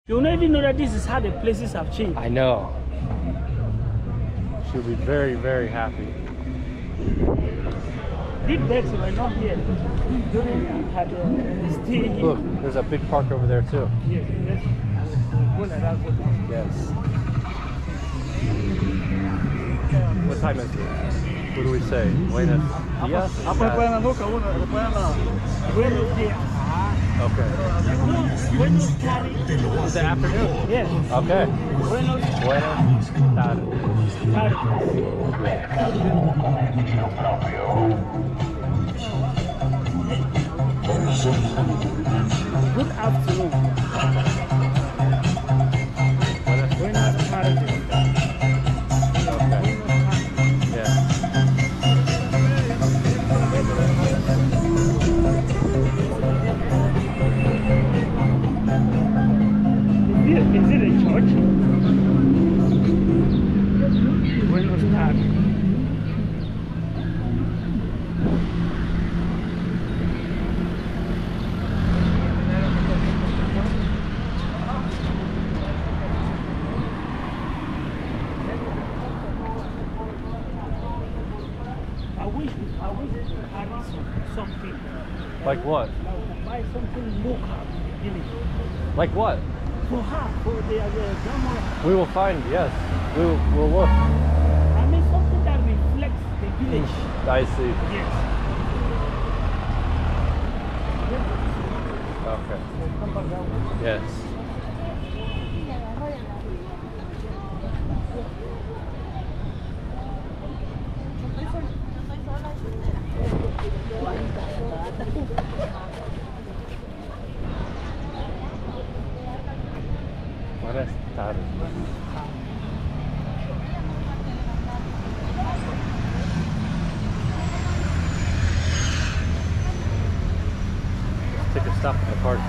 You don't even know that this is how the places have changed. I know. She'll be very, very happy. These beds were not here during we had stay. Look, there's a big park over there too. Yes, yes. Yes. What time is it? What do we say? Buenos dias? Buenos dias. Okay. Buenos tardes. Is it afternoon? Yes. Okay. Buenos Buenos tardes. Good afternoon. Buenas tardes. Okay. Yeah. Is it a church? Buenos tardes. I wish we had something. Like what? Buy something local, really. Like what? For her, for the grandma. We will find, yes. We'll look. I mean something that reflects the village. I see. Yes. Okay. Yes. Buenas tardes. Take a stop in the park.